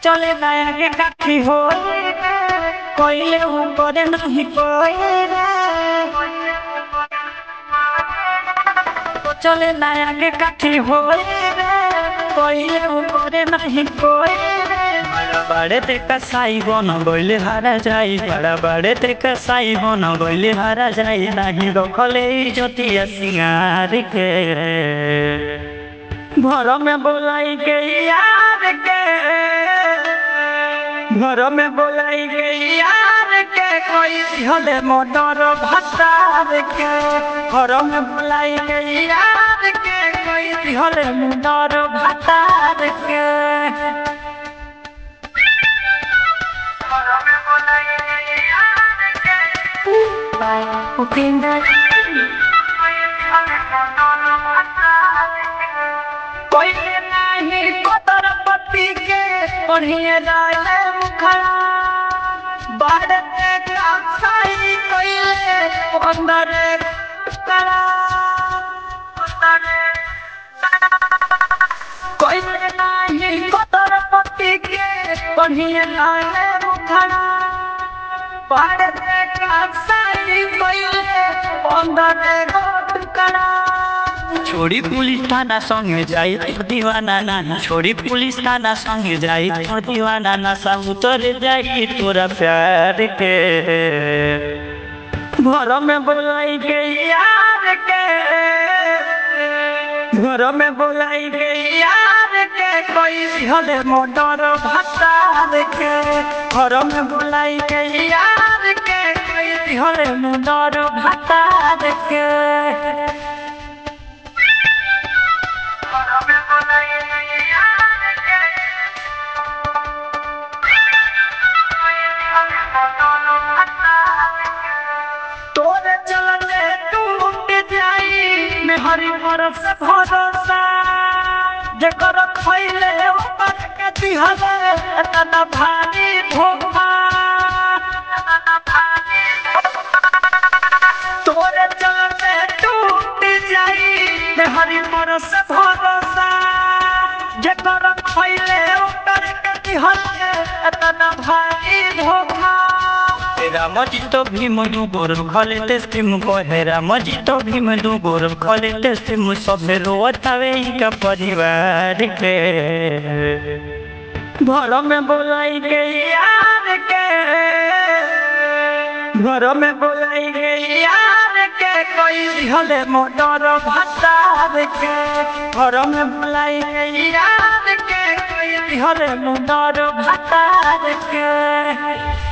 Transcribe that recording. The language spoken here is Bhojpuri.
चले नया के काठी हो कोइले ऊपर नहीं कोई चले नया के काठी हो कोइले ऊपर नहीं कोई बड़े ते कसाई बन गइले हारा जाई बड़े ते कसाई बन गइले हारा जाई नहीं रखले ज्योतिया सिंगार के घर में बोलाई के यार के घर में बोलाई के यार के कोई हले मोटर भतार के घर में बोलाई के यार के कोई हले मोटर भतार के कोई नहीं कोतर पत्ती के बढ़िया जाए मुखरा बाहर का साई कोइले अंदर करा कोई नहीं कोतर पत्ती के बढ़िया जाए मुखरा बाहर का साई कोइले अंदर करा छोड़ी पुलिस थाना संगे जाई तो दीवाना नाना छोड़ी पुलिस थाना संगे जाई तो दीवाना नशा उतर जाई तोरा प्यार के घर में बोलाई के यार के घर में बोलाई के यार के कोई हले मोटर भतार के घर में बोलाई के यार के कोई हले मोटर भतार के तोरे चलने टूट जाई मैं हरी बरस भरोसा जकर खइले ऊपर के दिहले तना भारी धोखा तोरे चलने टूट जाई मैं हरी बरस भरोसा जकर खइले ऊपर के दिहले तना भारी धोखा रामजी तो भीम दू गोर खले तेस्ती मुको है रामजी तो भीम दू गोर खले तेस्ती मु सबे रोतावे का परिवार के घर में बोलाई के यार के घर में बोलाई के यार के कोई हले मोटर भतार के घर में बोलाई के यार के कोई हले मोटर भतार के